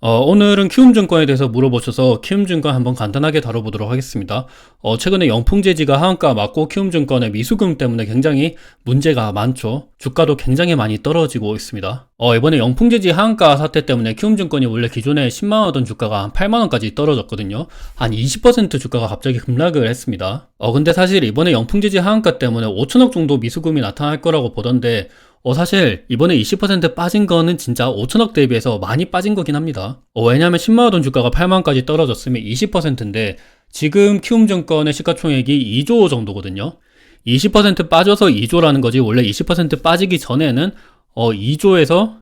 오늘은 키움증권에 대해서 물어보셔서 키움증권 한번 간단하게 다뤄보도록 하겠습니다. 최근에 영풍재지가 하한가 맞고 키움증권의 미수금 때문에 굉장히 문제가 많죠. 주가도 굉장히 많이 떨어지고 있습니다. 이번에 영풍재지 하한가 사태 때문에 키움증권이 원래 기존에 10만원던 주가가 한 8만원까지 떨어졌거든요. 한 20% 주가가 갑자기 급락을 했습니다. 근데 사실 이번에 영풍재지 하한가 때문에 5천억 정도 미수금이 나타날 거라고 보던데 사실 이번에 20% 빠진 거는 진짜 5천억 대비해서 많이 빠진 거긴 합니다. 왜냐면 10만원 주가가 8만원까지 떨어졌으면 20%인데 지금 키움증권의 시가총액이 2조 정도거든요. 20% 빠져서 2조라는 거지, 원래 20% 빠지기 전에는 2조에서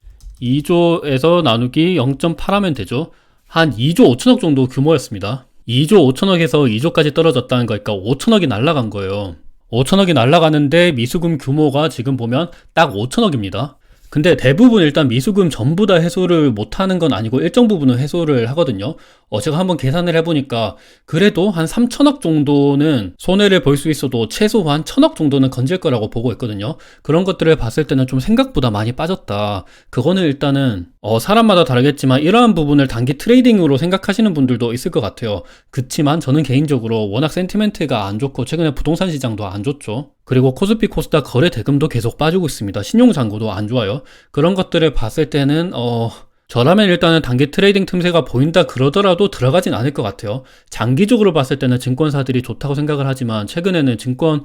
나누기 0.8 하면 되죠. 한 2조 5천억 정도 규모였습니다. 2조 5천억에서 2조까지 떨어졌다는 거니까 5천억이 날아간 거예요. 5천억이 날아가는데 미수금 규모가 지금 보면 딱 5천억입니다. 근데 대부분 일단 미수금 전부 다 해소를 못하는 건 아니고 일정 부분은 해소를 하거든요. 제가 한번 계산을 해보니까 그래도 한 3천억 정도는 손해를 볼 수 있어도 최소한 1천억 정도는 건질 거라고 보고 있거든요. 그런 것들을 봤을 때는 좀 생각보다 많이 빠졌다. 그거는 일단은 사람마다 다르겠지만 이러한 부분을 단기 트레이딩으로 생각하시는 분들도 있을 것 같아요. 그치만 저는 개인적으로 워낙 센티멘트가 안 좋고 최근에 부동산 시장도 안 좋죠. 그리고 코스피 코스닥 거래 대금도 계속 빠지고 있습니다. 신용잔고도 안 좋아요. 그런 것들을 봤을 때는 저라면 일단은 단기 트레이딩 틈새가 보인다 그러더라도 들어가진 않을 것 같아요. 장기적으로 봤을 때는 증권사들이 좋다고 생각을 하지만 최근에는 증권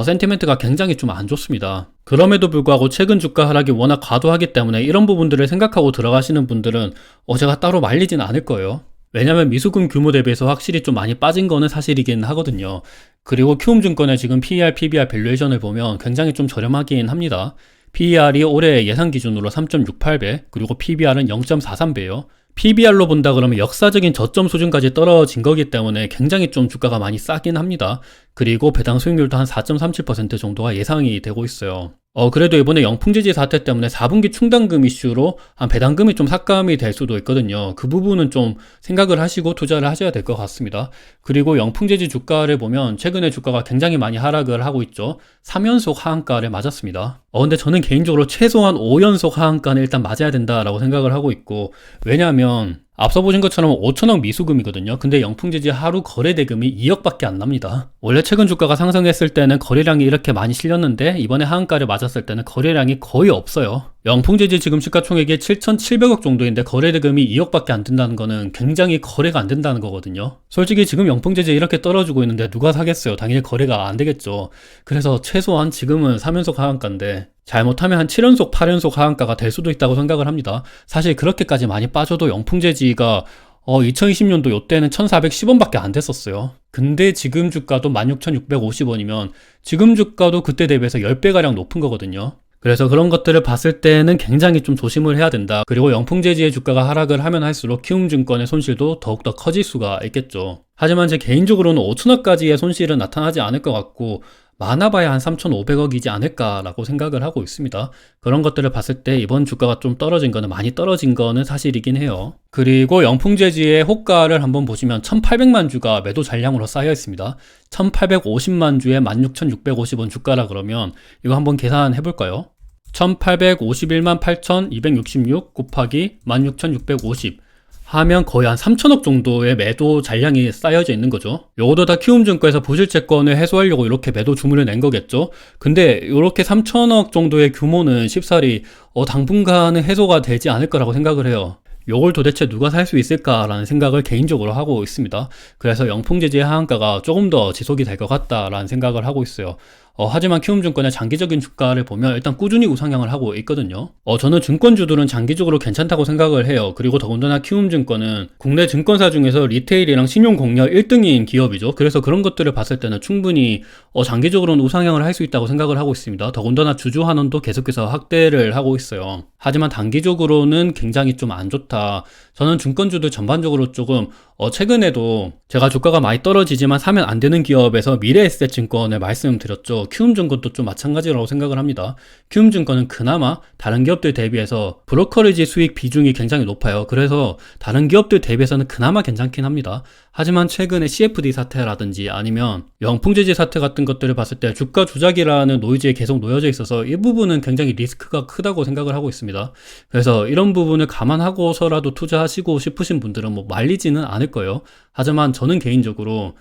센티멘트가 굉장히 좀 안 좋습니다. 그럼에도 불구하고 최근 주가 하락이 워낙 과도하기 때문에 이런 부분들을 생각하고 들어가시는 분들은 제가 따로 말리진 않을 거예요. 왜냐면 미수금 규모 대비해서 확실히 좀 많이 빠진 거는 사실이긴 하거든요. 그리고 키움증권의 지금 PER, PBR 밸류에이션을 보면 굉장히 좀 저렴하긴 합니다. PER이 올해 예상 기준으로 3.68배, 그리고 PBR은 0.43배예요. PBR로 본다 그러면 역사적인 저점 수준까지 떨어진 거기 때문에 굉장히 좀 주가가 많이 싸긴 합니다. 그리고 배당 수익률도 한 4.37% 정도가 예상이 되고 있어요. 그래도 이번에 영풍재지 사태 때문에 4분기 충당금 이슈로 한 배당금이 좀 삭감이 될 수도 있거든요. 그 부분은 좀 생각을 하시고 투자를 하셔야 될 것 같습니다. 그리고 영풍재지 주가를 보면 최근에 주가가 굉장히 많이 하락을 하고 있죠. 3연속 하한가를 맞았습니다. 근데 저는 개인적으로 최소한 5연속 하한가는 일단 맞아야 된다라고 생각을 하고 있고, 왜냐하면 앞서 보신 것처럼 5천억 미수금이거든요. 근데 영풍재지 하루 거래 대금이 2억밖에 안 납니다. 원래 최근 주가가 상승했을 때는 거래량이 이렇게 많이 실렸는데 이번에 하한가를 맞았을 때는 거래량이 거의 없어요. 영풍재지 지금 시가총액이 7,700억 정도인데 거래 대금이 2억밖에 안 된다는 거는 굉장히 거래가 안 된다는 거거든요. 솔직히 지금 영풍재지 이렇게 떨어지고 있는데 누가 사겠어요? 당연히 거래가 안 되겠죠. 그래서 최소한 지금은 3연속 하한가인데 잘못하면 한 7연속, 8연속 하한가가 될 수도 있다고 생각을 합니다. 사실 그렇게까지 많이 빠져도 영풍재지가 2020년도 요때는 1,410원밖에 안 됐었어요. 근데 지금 주가도 16,650원이면 지금 주가도 그때 대비해서 10배가량 높은 거거든요. 그래서 그런 것들을 봤을 때는 굉장히 좀 조심을 해야 된다. 그리고 영풍재지의 주가가 하락을 하면 할수록 키움증권의 손실도 더욱더 커질 수가 있겠죠. 하지만 제 개인적으로는 5천억까지의 손실은 나타나지 않을 것 같고 많아봐야 한 3,500억이지 않을까라고 생각을 하고 있습니다. 그런 것들을 봤을 때 이번 주가가 좀 떨어진 거는 많이 떨어진 거는 사실이긴 해요. 그리고 영풍재지의 호가를 한번 보시면 1,800만 주가 매도 잔량으로 쌓여 있습니다. 1,850만 주에 16,650원 주가라 그러면 이거 한번 계산해 볼까요? 1,851만 8,266 곱하기 16,650 하면 거의 한 3천억 정도의 매도 잔량이 쌓여져 있는 거죠. 요것도 다 키움증권에서 부실채권을 해소하려고 이렇게 매도 주문을 낸 거겠죠. 근데 이렇게 3천억 정도의 규모는 쉽사리 당분간은 해소가 되지 않을 거라고 생각을 해요. 요걸 도대체 누가 살 수 있을까라는 생각을 개인적으로 하고 있습니다. 그래서 영풍재지의 하한가가 조금 더 지속이 될 것 같다라는 생각을 하고 있어요. 하지만 키움증권의 장기적인 주가를 보면 일단 꾸준히 우상향을 하고 있거든요. 저는 증권주들은 장기적으로 괜찮다고 생각을 해요. 그리고 더군다나 키움증권은 국내 증권사 중에서 리테일이랑 신용공여 1등인 기업이죠. 그래서 그런 것들을 봤을 때는 충분히 장기적으로는 우상향을 할 수 있다고 생각을 하고 있습니다. 더군다나 주주환원도 계속해서 확대를 하고 있어요. 하지만 단기적으로는 굉장히 좀 안 좋다. 저는 증권주들 전반적으로 조금 최근에도 제가 주가가 많이 떨어지지만 사면 안 되는 기업에서 미래에셋증권을 말씀드렸죠. 키움증권도 좀 마찬가지라고 생각을 합니다. 키움증권은 그나마 다른 기업들 대비해서 브로커리지 수익 비중이 굉장히 높아요. 그래서 다른 기업들 대비해서는 그나마 괜찮긴 합니다. 하지만 최근에 CFD 사태라든지 아니면 영풍제지 사태 같은 것들을 봤을 때 주가 조작이라는 노이즈에 계속 놓여져 있어서 이 부분은 굉장히 리스크가 크다고 생각을 하고 있습니다. 그래서 이런 부분을 감안하고서라도 투자하시고 싶으신 분들은 뭐 말리지는 않을 거예요. 하지만 저는 개인적으로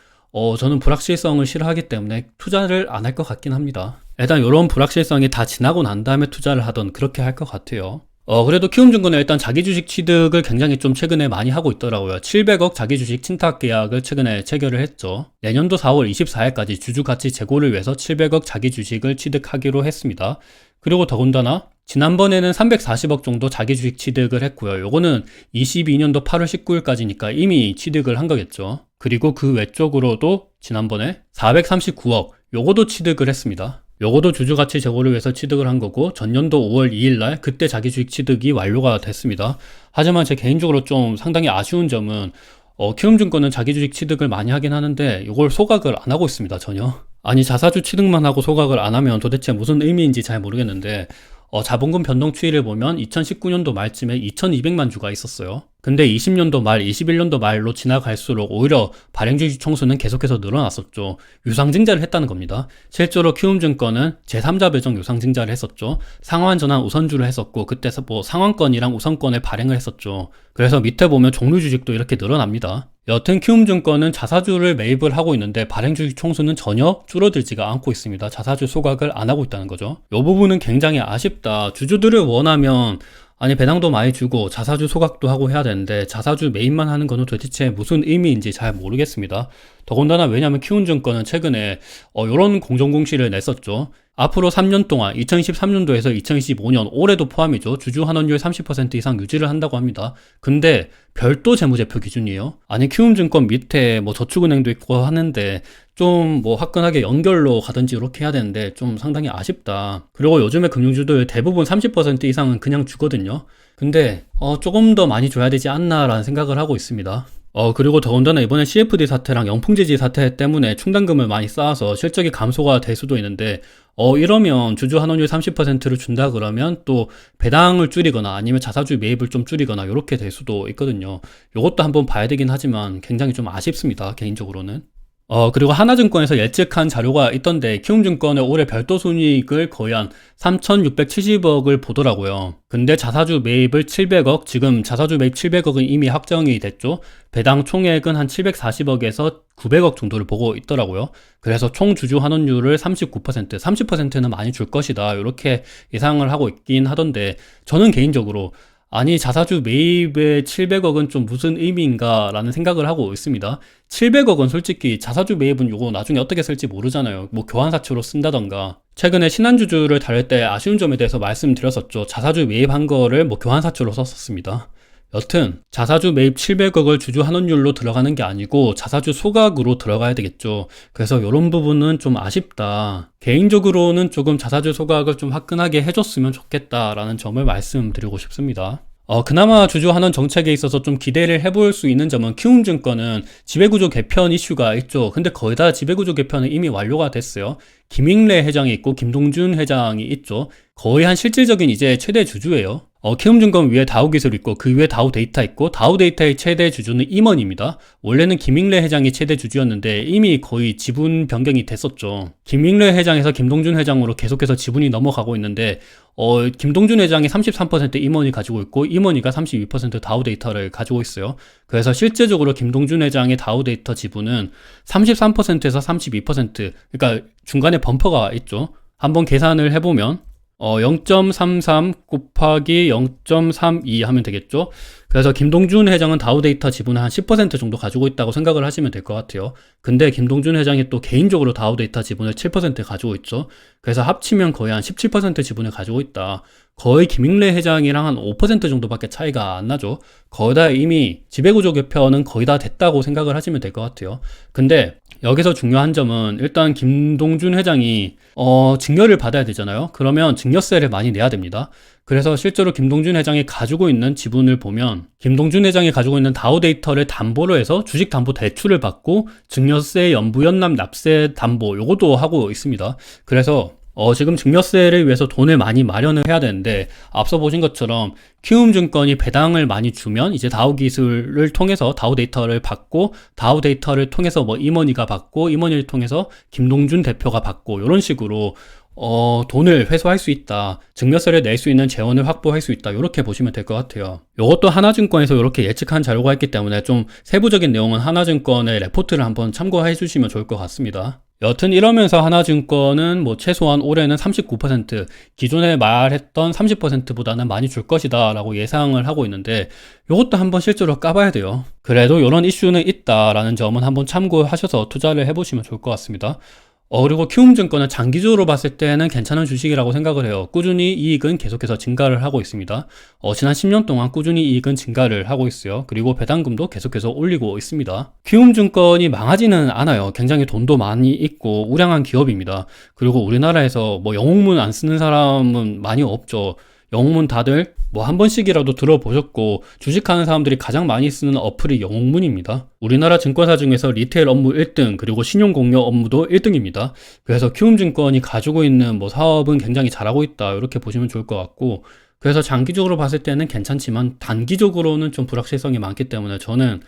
저는 불확실성을 싫어하기 때문에 투자를 안 할 것 같긴 합니다. 일단 이런 불확실성이 다 지나고 난 다음에 투자를 하던 그렇게 할 것 같아요. 그래도 키움증권은 일단 자기 주식 취득을 굉장히 좀 최근에 많이 하고 있더라고요. 700억 자기 주식 친탁 계약을 최근에 체결을 했죠. 내년도 4월 24일까지 주주 가치 제고를 위해서 700억 자기 주식을 취득하기로 했습니다. 그리고 더군다나 지난번에는 340억 정도 자기 주식 취득을 했고요. 요거는 22년도 8월 19일까지니까 이미 취득을 한 거겠죠. 그리고 그 외적으로도 지난번에 439억 요거도 취득을 했습니다. 요거도 주주가치 제고를 위해서 취득을 한 거고 전년도 5월 2일날 그때 자기 주식 취득이 완료가 됐습니다. 하지만 제 개인적으로 좀 상당히 아쉬운 점은 키움증권은 자기 주식 취득을 많이 하긴 하는데 이걸 소각을 안 하고 있습니다. 전혀. 아니 자사주 취득만 하고 소각을 안 하면 도대체 무슨 의미인지 잘 모르겠는데 자본금 변동 추이를 보면 2019년도 말쯤에 2200만 주가 있었어요. 근데 20년도 말, 21년도 말로 지나갈수록 오히려 발행주식 총수는 계속해서 늘어났었죠. 유상증자를 했다는 겁니다. 실제로 키움증권은 제3자 배정 유상증자를 했었죠. 상환전환 우선주를 했었고 그때 뭐 상환권이랑 우선권을 발행을 했었죠. 그래서 밑에 보면 종류주식도 이렇게 늘어납니다. 여튼 키움증권은 자사주를 매입을 하고 있는데 발행주식 총수는 전혀 줄어들지가 않고 있습니다. 자사주 소각을 안 하고 있다는 거죠. 이 부분은 굉장히 아쉽다. 주주들을 원하면 아니 배당도 많이 주고 자사주 소각도 하고 해야 되는데 자사주 매입만 하는 거는 도대체 무슨 의미인지 잘 모르겠습니다. 더군다나 왜냐하면 키움증권은 최근에 이런 공정공시를 냈었죠. 앞으로 3년 동안 2023년도에서 2025년 올해도 포함이죠. 주주 환원율 30% 이상 유지를 한다고 합니다. 근데 별도 재무제표 기준이에요. 아니 키움증권 밑에 뭐 저축은행도 있고 하는데 좀 뭐 화끈하게 연결로 가든지 이렇게 해야 되는데 좀 상당히 아쉽다. 그리고 요즘에 금융주들 대부분 30% 이상은 그냥 주거든요. 근데 조금 더 많이 줘야 되지 않나라는 생각을 하고 있습니다. 그리고 더군다나 이번에 CFD 사태랑 영풍제지 사태 때문에 충당금을 많이 쌓아서 실적이 감소가 될 수도 있는데 이러면 주주 환원율 30%를 준다 그러면 또 배당을 줄이거나 아니면 자사주 매입을 좀 줄이거나 이렇게 될 수도 있거든요. 이것도 한번 봐야 되긴 하지만 굉장히 좀 아쉽습니다. 개인적으로는. 그리고 하나증권에서 예측한 자료가 있던데 키움증권의 올해 별도 순이익을 거의 한 3,670억을 보더라고요. 근데 자사주 매입을 700억, 지금 자사주 매입 700억은 이미 확정이 됐죠. 배당 총액은 한 740억에서 900억 정도를 보고 있더라고요. 그래서 총 주주 환원율을 39%, 30%는 많이 줄 것이다. 이렇게 예상을 하고 있긴 하던데 저는 개인적으로 아니 자사주 매입에 700억은 좀 무슨 의미인가 라는 생각을 하고 있습니다. 700억은 솔직히 자사주 매입은 요거 나중에 어떻게 쓸지 모르잖아요. 뭐 교환사채로 쓴다던가. 최근에 신한주주를 다룰 때 아쉬운 점에 대해서 말씀드렸었죠. 자사주 매입한 거를 뭐 교환사채로 썼었습니다. 여튼 자사주 매입 700억을 주주 환원율로 들어가는 게 아니고 자사주 소각으로 들어가야 되겠죠. 그래서 이런 부분은 좀 아쉽다. 개인적으로는 조금 자사주 소각을 좀 화끈하게 해줬으면 좋겠다라는 점을 말씀드리고 싶습니다. 그나마 주주 환원 정책에 있어서 좀 기대를 해볼 수 있는 점은 키움증권은 지배구조 개편 이슈가 있죠. 근데 거의 다 지배구조 개편은 이미 완료가 됐어요. 김익래 회장이 있고 김동준 회장이 있죠. 거의 한 실질적인 이제 최대 주주예요. 키움증권 위에 다우기술 있고 그 위에 다우데이터 있고 다우데이터의 최대 주주는 임원입니다. 원래는 김익래 회장이 최대 주주였는데 이미 거의 지분 변경이 됐었죠. 김익래 회장에서 김동준 회장으로 계속해서 지분이 넘어가고 있는데 김동준 회장이 33% 임원이 가지고 있고 임원이가 32% 다우데이터를 가지고 있어요. 그래서 실제적으로 김동준 회장의 다우데이터 지분은 33%에서 32%, 그러니까 중간에 범퍼가 있죠. 한번 계산을 해보면 0.33 곱하기 0.32 하면 되겠죠. 그래서 김동준 회장은 다우데이터 지분을 한 10% 정도 가지고 있다고 생각을 하시면 될 것 같아요. 근데 김동준 회장이 또 개인적으로 다우데이터 지분을 7% 가지고 있죠. 그래서 합치면 거의 한 17% 지분을 가지고 있다. 거의 김익래 회장이랑 한 5% 정도밖에 차이가 안 나죠. 거의 다 이미 지배구조 개편은 거의 다 됐다고 생각을 하시면 될 것 같아요. 근데 여기서 중요한 점은 일단 김동준 회장이 증여를 받아야 되잖아요. 그러면 증여세를 많이 내야 됩니다. 그래서 실제로 김동준 회장이 가지고 있는 지분을 보면 김동준 회장이 가지고 있는 다우데이터를 담보로 해서 주식담보대출을 받고 증여세, 연부연납, 납세 담보 요것도 하고 있습니다. 그래서 지금 증여세를 위해서 돈을 많이 마련을 해야 되는데 앞서 보신 것처럼 키움증권이 배당을 많이 주면 이제 다우 기술을 통해서 다우 데이터를 받고 다우 데이터를 통해서 뭐 임원이가 받고 임원이를 통해서 김동준 대표가 받고 이런 식으로 돈을 회수할 수 있다. 증여세를 낼 수 있는 재원을 확보할 수 있다. 이렇게 보시면 될 것 같아요. 이것도 하나증권에서 이렇게 예측한 자료가 있기 때문에 좀 세부적인 내용은 하나증권의 레포트를 한번 참고해 주시면 좋을 것 같습니다. 여튼 이러면서 하나증권은 뭐 최소한 올해는 39%, 기존에 말했던 30%보다는 많이 줄 것이다 라고 예상을 하고 있는데 이것도 한번 실제로 까봐야 돼요. 그래도 이런 이슈는 있다라는 점은 한번 참고하셔서 투자를 해보시면 좋을 것 같습니다. 그리고 키움증권은 장기적으로 봤을 때는 괜찮은 주식이라고 생각을 해요. 꾸준히 이익은 계속해서 증가를 하고 있습니다. 지난 10년 동안 꾸준히 이익은 증가를 하고 있어요. 그리고 배당금도 계속해서 올리고 있습니다. 키움증권이 망하지는 않아요. 굉장히 돈도 많이 있고 우량한 기업입니다. 그리고 우리나라에서 뭐 영웅문 안 쓰는 사람은 많이 없죠. 영웅문 다들 뭐 한 번씩이라도 들어보셨고 주식하는 사람들이 가장 많이 쓰는 어플이 영웅문입니다. 우리나라 증권사 중에서 리테일 업무 1등 그리고 신용공여 업무도 1등입니다. 그래서 키움증권이 가지고 있는 뭐 사업은 굉장히 잘하고 있다 이렇게 보시면 좋을 것 같고 그래서 장기적으로 봤을 때는 괜찮지만 단기적으로는 좀 불확실성이 많기 때문에 저는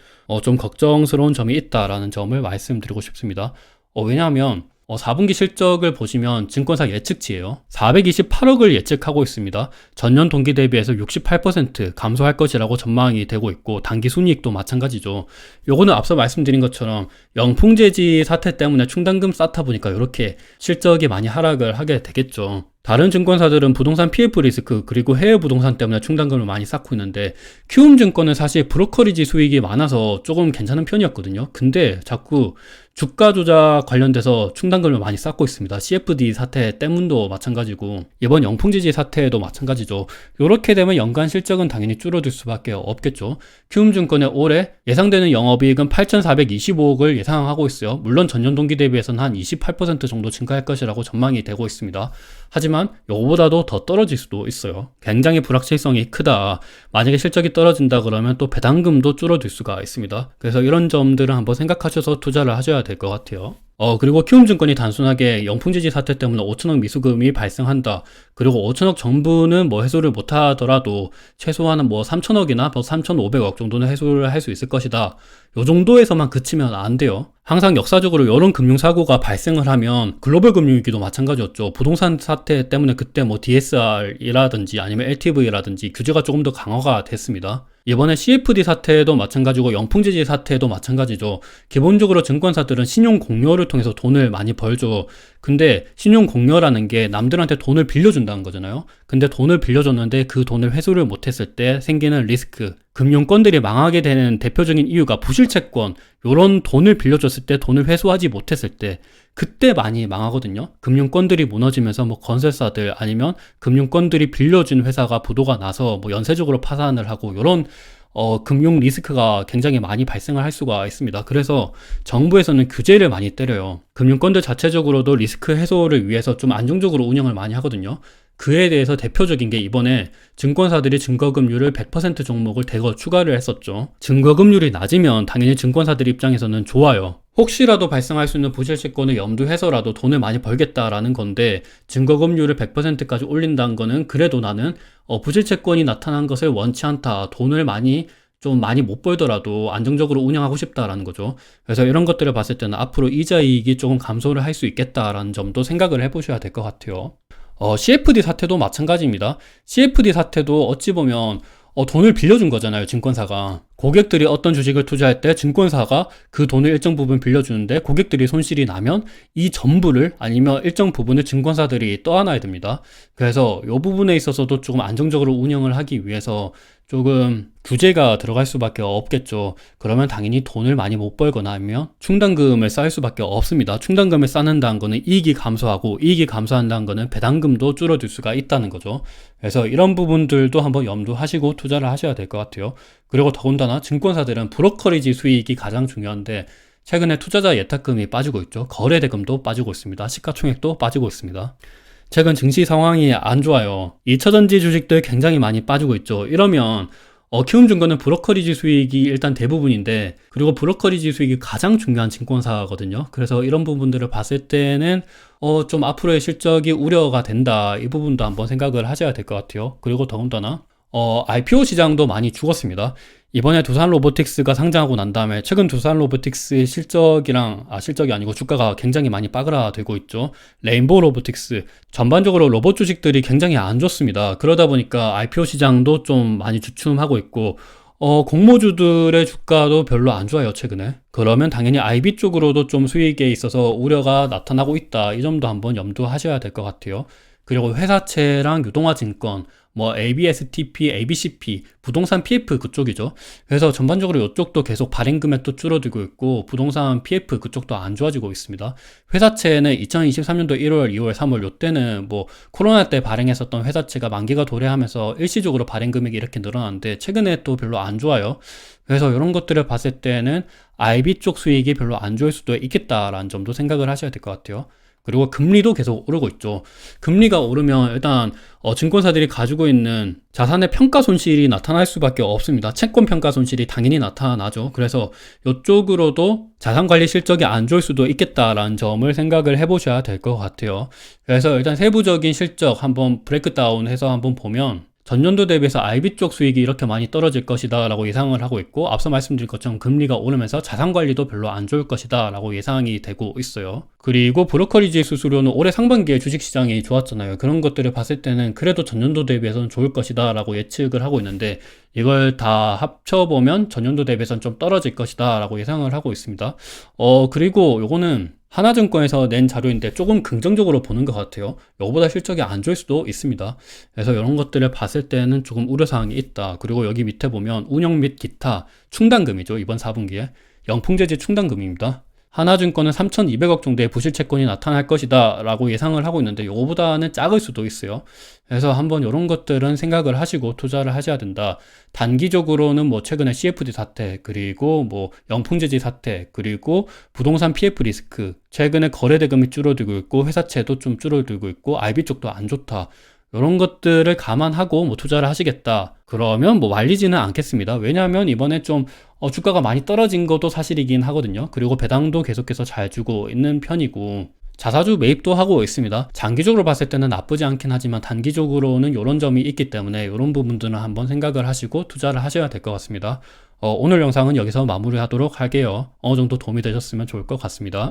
좀 걱정스러운 점이 있다라는 점을 말씀드리고 싶습니다. 왜냐하면 4분기 실적을 보시면 증권사 예측치예요. 428억을 예측하고 있습니다. 전년 동기 대비해서 68% 감소할 것이라고 전망이 되고 있고 단기 순이익도 마찬가지죠. 요거는 앞서 말씀드린 것처럼 영풍재지 사태 때문에 충당금 쌓다 보니까 이렇게 실적이 많이 하락을 하게 되겠죠. 다른 증권사들은 부동산 PF 리스크 그리고 해외 부동산 때문에 충당금을 많이 쌓고 있는데 키움증권은 사실 브로커리지 수익이 많아서 조금 괜찮은 편이었거든요. 근데 자꾸 주가 조작 관련돼서 충당금을 많이 쌓고 있습니다. CFD 사태 때문도 마찬가지고 이번 영풍지지 사태도 마찬가지죠. 이렇게 되면 연간 실적은 당연히 줄어들 수밖에 없겠죠. 키움증권의 올해 예상되는 영업이익은 8,425억을 예상하고 있어요. 물론 전년 동기 대비해서는 한 28% 정도 증가할 것이라고 전망이 되고 있습니다. 하지만 이거보다도 더 떨어질 수도 있어요. 굉장히 불확실성이 크다. 만약에 실적이 떨어진다 그러면 또 배당금도 줄어들 수가 있습니다. 그래서 이런 점들은 한번 생각하셔서 투자를 하셔야 될 것 같아요. 그리고 키움증권이 단순하게 영풍지지 사태 때문에 5천억 미수금이 발생한다. 그리고 5천억 전부는 뭐 해소를 못 하더라도 최소한은 뭐 3천억이나 3,500억 정도는 해소를 할 수 있을 것이다. 요 정도에서만 그치면 안 돼요. 항상 역사적으로 이런 금융사고가 발생을 하면 글로벌 금융위기도 마찬가지였죠. 부동산 사태 때문에 그때 뭐 DSR이라든지 아니면 LTV라든지 규제가 조금 더 강화가 됐습니다. 이번에 CFD 사태도 마찬가지고 영풍지지 사태도 마찬가지죠. 기본적으로 증권사들은 신용 공여를 통해서 돈을 많이 벌죠. 근데 신용 공여라는 게 남들한테 돈을 빌려준다는 거잖아요. 근데 돈을 빌려줬는데 그 돈을 회수를 못했을 때 생기는 리스크, 금융권들이 망하게 되는 대표적인 이유가 부실채권, 요런 돈을 빌려줬을 때 돈을 회수하지 못했을 때 그때 많이 망하거든요. 금융권들이 무너지면서 뭐 건설사들 아니면 금융권들이 빌려준 회사가 부도가 나서 뭐 연쇄적으로 파산을 하고 요런 금융 리스크가 굉장히 많이 발생을 할 수가 있습니다. 그래서 정부에서는 규제를 많이 때려요. 금융권들 자체적으로도 리스크 해소를 위해서 좀 안정적으로 운영을 많이 하거든요. 그에 대해서 대표적인 게 이번에 증권사들이 증거금융을 100% 종목을 대거 추가를 했었죠. 증거금융이 낮으면 당연히 증권사들 입장에서는 좋아요. 혹시라도 발생할 수 있는 부실채권을 염두해서라도 돈을 많이 벌겠다라는 건데 증거금융을 100%까지 올린다는 거는 그래도 나는 부실채권이 나타난 것을 원치 않다. 돈을 좀 많이 못 벌더라도 안정적으로 운영하고 싶다라는 거죠. 그래서 이런 것들을 봤을 때는 앞으로 이자이익이 조금 감소를 할 수 있겠다라는 점도 생각을 해보셔야 될 것 같아요. CFD 사태도 마찬가지입니다. CFD 사태도 어찌 보면 돈을 빌려준 거잖아요, 증권사가. 고객들이 어떤 주식을 투자할 때 증권사가 그 돈을 일정 부분 빌려주는데 고객들이 손실이 나면 이 전부를 아니면 일정 부분을 증권사들이 떠안아야 됩니다. 그래서 이 부분에 있어서도 조금 안정적으로 운영을 하기 위해서 조금 규제가 들어갈 수밖에 없겠죠. 그러면 당연히 돈을 많이 못 벌거나 하면 충당금을 쌓을 수밖에 없습니다. 충당금을 쌓는다는 거는 이익이 감소하고 이익이 감소한다는 거는 배당금도 줄어들 수가 있다는 거죠. 그래서 이런 부분들도 한번 염두하시고 투자를 하셔야 될 것 같아요. 그리고 더군다나 증권사들은 브로커리지 수익이 가장 중요한데 최근에 투자자 예탁금이 빠지고 있죠. 거래대금도 빠지고 있습니다. 시가총액도 빠지고 있습니다. 최근 증시 상황이 안 좋아요. 2차전지 주식들 굉장히 많이 빠지고 있죠. 이러면 키움증권은 브로커리지 수익이 일단 대부분인데, 그리고 브로커리지 수익이 가장 중요한 증권사거든요. 그래서 이런 부분들을 봤을 때는 좀 앞으로의 실적이 우려가 된다. 이 부분도 한번 생각을 하셔야 될 것 같아요. 그리고 더군다나 IPO 시장도 많이 죽었습니다. 이번에 두산 로보틱스가 상장하고 난 다음에 최근 두산 로보틱스의 실적이 아니고 주가가 굉장히 많이 빠그라들고 있죠. 레인보우 로보틱스, 전반적으로 로봇 주식들이 굉장히 안 좋습니다. 그러다 보니까 IPO 시장도 좀 많이 주춤하고 있고, 공모주들의 주가도 별로 안 좋아요, 최근에. 그러면 당연히 IB 쪽으로도 좀 수익에 있어서 우려가 나타나고 있다. 이 점도 한번 염두하셔야 될 것 같아요. 그리고 회사채랑 유동화 증권, 뭐 ABSTP, ABCP, 부동산 PF 그쪽이죠. 그래서 전반적으로 이쪽도 계속 발행 금액도 줄어들고 있고, 부동산 PF 그쪽도 안 좋아지고 있습니다. 회사채는 2023년도 1월, 2월, 3월 요때는 뭐 코로나 때 발행했었던 회사채가 만기가 도래하면서 일시적으로 발행 금액이 이렇게 늘어났는데, 최근에 또 별로 안 좋아요. 그래서 이런 것들을 봤을 때는 IB 쪽 수익이 별로 안 좋을 수도 있겠다라는 점도 생각을 하셔야 될 것 같아요. 그리고 금리도 계속 오르고 있죠. 금리가 오르면 일단 증권사들이 가지고 있는 자산의 평가 손실이 나타날 수밖에 없습니다. 채권 평가 손실이 당연히 나타나죠. 그래서 이쪽으로도 자산관리 실적이 안 좋을 수도 있겠다라는 점을 생각을 해보셔야 될 것 같아요. 그래서 일단 세부적인 실적 한번 브레이크다운 해서 한번 보면, 전년도 대비해서 IB 쪽 수익이 이렇게 많이 떨어질 것이다 라고 예상을 하고 있고, 앞서 말씀드린 것처럼 금리가 오르면서 자산관리도 별로 안 좋을 것이다 라고 예상이 되고 있어요. 그리고 브로커리지 수수료는 올해 상반기에 주식시장이 좋았잖아요. 그런 것들을 봤을 때는 그래도 전년도 대비해서는 좋을 것이다 라고 예측을 하고 있는데, 이걸 다 합쳐보면 전년도 대비해서는 좀 떨어질 것이다 라고 예상을 하고 있습니다. 그리고 요거는 하나증권에서 낸 자료인데 조금 긍정적으로 보는 것 같아요. 이거보다 실적이 안 좋을 수도 있습니다. 그래서 이런 것들을 봤을 때는 조금 우려사항이 있다. 그리고 여기 밑에 보면 운영 및 기타 충당금이죠. 이번 4분기에 영풍재지 충당금입니다. 하나증권은 3,200억 정도의 부실채권이 나타날 것이다 라고 예상을 하고 있는데, 이거보다는 작을 수도 있어요. 그래서 한번 이런 것들은 생각을 하시고 투자를 하셔야 된다. 단기적으로는 뭐 최근에 CFD 사태, 그리고 뭐 영풍재지 사태, 그리고 부동산 PF 리스크, 최근에 거래대금이 줄어들고 있고 회사채도 좀 줄어들고 있고 IB 쪽도 안 좋다. 이런 것들을 감안하고 뭐 투자를 하시겠다. 그러면 뭐 말리지는 않겠습니다. 왜냐하면 이번에 좀 주가가 많이 떨어진 것도 사실이긴 하거든요. 그리고 배당도 계속해서 잘 주고 있는 편이고, 자사주 매입도 하고 있습니다. 장기적으로 봤을 때는 나쁘지 않긴 하지만 단기적으로는 이런 점이 있기 때문에 이런 부분들은 한번 생각을 하시고 투자를 하셔야 될 것 같습니다. 오늘 영상은 여기서 마무리하도록 할게요. 어느 정도 도움이 되셨으면 좋을 것 같습니다.